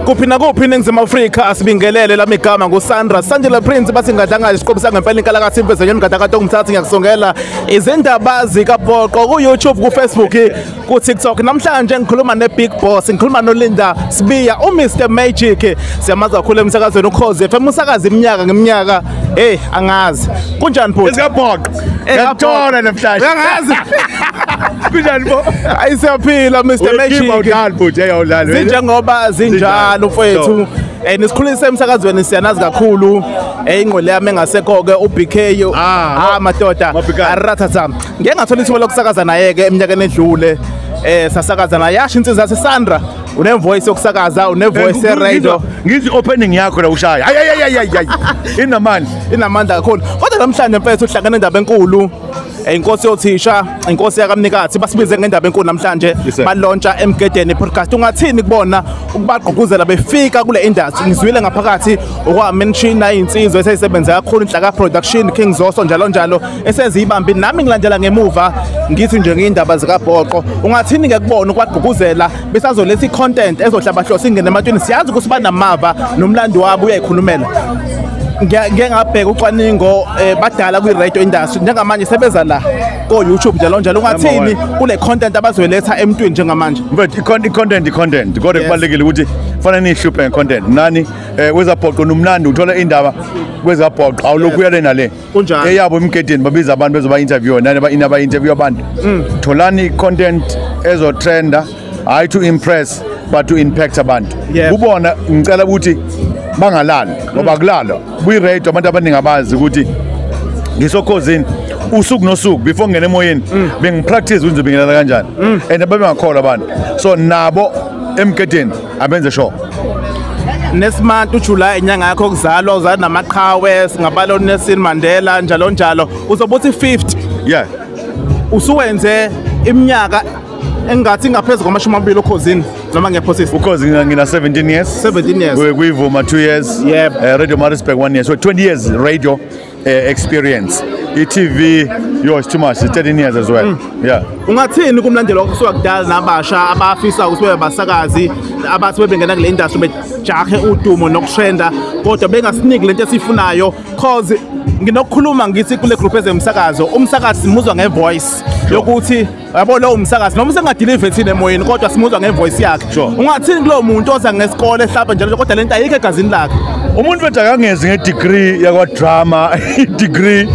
kuphi nakuphi iningizimu Afrika asibingelele lami igama nguSandra Sandile Prince bathi ngadanga isiqobo sangempela inkalakathi imfezwe ngomgadakade ongumthathi ngiyakusongela izindaba zikaBhoqo ku YouTube ku Facebook ku TikTok namhlanje ngikhuluma neBig Boss ngikhuluma noLinda Sibiya uMr Magic siyamaza kakhulu emsakazweni uKhozi FM usakaza iminyaka ngeminyaka angazi kunjani bhuti esikabhoqo ngiyathola namhlanje angazi kunjani bo ayisiyaphila Mr Magic udlala bhuti eyawudlala njengoba zinjalo mfowethu nisikhulisa emsakazweni siyanazi kakhulu ingqole yami engasekho ke uBK madoda arathatha ngeke ngathola ithuba lokusakaza naye ke eminyakeni edlule sasakaza naye yasho insizwa Sandra unevoice yokusakaza unevoice eradio ngithi opening yakho la ushaya inamandla kakhulu kodwa namhlanje mfethu uhlangana indaba enkulu inkosi yothisha inkosi yakamnikazi basibize ngendaba enkulu namhlanje balontsha emgedeni podcast ungathini kubona ukubagqugquzela befika kule industry ngizwile ngaphakathi okwamenshina insizwe eseyisebenza kakhulu inhlaka production King Zoso njalo esezibambi nami ngilandela ngemuva ngithi nje ngindaba zikaBhoqo ungathini ke kubona ukubagqugquzela besazoletha icontent ezohlabahlosa ingene ematweni siyazi ukuthi banamava nomlando wabo uyayikhulumela ngeke ngabheka ucwaningo badala kwi-radio industry njengamanje sebeza la ko YouTube njalo ungathini kule content abazoletha emntwini njengamanje but i-content kodwa kubalekile ukuthi fanele nihluphe nge-content nani wezaBhoqo nomnandi uthola indaba kwezaBhoqo awulokhu uyalena le eyabo emgedeni babiza abantu bezoba interview nani ba interview abantu tholani content ezotrenda hayi to impress but to impact abantu ubona ngicela ukuthi bangalali ngoba kulala kwi-radio abantu abaningi abazi ukuthi ngisokhozini usuku nosuku before ngene emoyeni bengipractice ukuthi ngibingelela kanjani and babengakholwa abantu so nabo emgedeni abenze show nesimant uJuly inyanga yakho kuzalwa uzana namaqhawe singabalo Nelson Mandela njalo uzobe uthi 50 usuwenze iminyaka engathi ngaphezulu kwamashumi ukhozini noma ngiyaphosisa ukhozi ngina 17 years kuyivuma 2 years Radio Maritzburg 1 year so 20 years radio experience TV yours too much 13 years as well ungathini kumlandelo okusuka kudala nabasha abafisa ukuthi bebe basakazi abathi bebengena kule industry bejahe udumo nokutrenda kodwa bengasiniki lento esifunayo cause nginokukhuluma ngithi kule group ezemsakazo umsakazi simuzwa ngevoice yokuthi yabo lo umsakazi noma sengadeliver thina emoyeni kodwa simuzwa ngevoice yakhe ungathini kulo muntu oza ngesikole ehlaba njalo kodwa lento ayikho egazini lakhe umuntu bethu akangezi ngedegree yakwa drama degree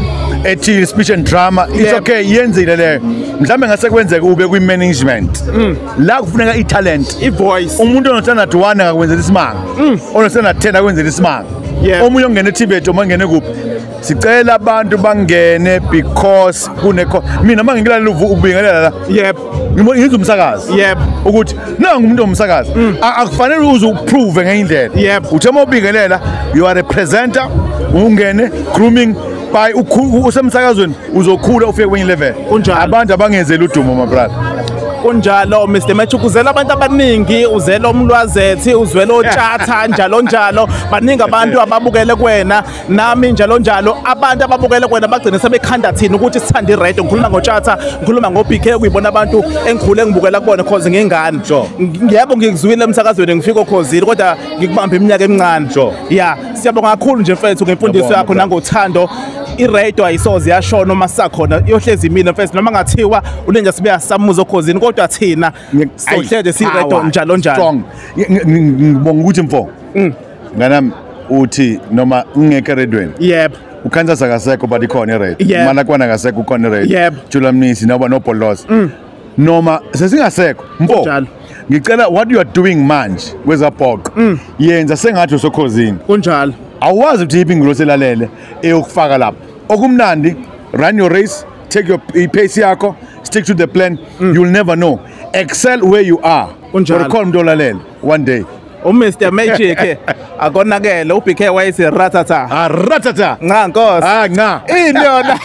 ethi speech and drama it's okay yenzile leyo mhlambe ngase kwenzeka ube kwi management la kufuneka italent ivoice umuntu onothanda 1 akakwenzela isimanga onothanda 10 akwenzela isimanga omunye ongene eTibet omunye ongene kuphi sicela abantu bangene because mina mangingilala ubingelela la ngithi umsakazi ukuthi nangu umuntu omsakazi akufanele uze uprove ngeindlela uthema ubingelela you are a presenter ungene grooming by usemsakazweni uzokhula ufike kwenye level abantu abangenzela udumo my brother kunjalo Mr Magic uzela abantu abaningi uzela umlwazethi uzwela otshatha njalo baningi abantu ababukele kwena nami njalo abantu ababukele kwena bagcina sebekhanda thina ukuthi sithanda iradio ngikhuluma ngotshatha ngikhuluma ngoBK kuyibona abantu engikhule ngibukela kubona cause ngingane ngiyabo ngikuzwile emsakazweni ngifika okhozini kodwa ngikubamba iminyaka emincane siyabonga kakhulu nje mfethu ngemfundiso yakho nangothando iradio ayisoze yashona uma sakhona iyohlezi imina mfethu noma ngathiwa ulenja sibuya samuza okhozini kodwa thina sohleze siradio njalo ngibonga ukuthi mfo nganami uthi noma ungeke redweni uKansas akasekho but ikhona iradio Malakwana akasekho ukhona iradio Julamnisi noma noBholos noma sesingasekho mfo ngicela what you are doing manje kwezaBhoqo yenza sengathi usokhozini kunjalo awazi ukuthi yiphi ingilo selalele eyokufaka lapha okumnandi run your race take your pace yakho stick to the plan you'll never know excel where you are kunjalo khona umuntu olalela one day uMr Magic akonakele uBK wayese ratata ratata nqa nkosi nqa ini yona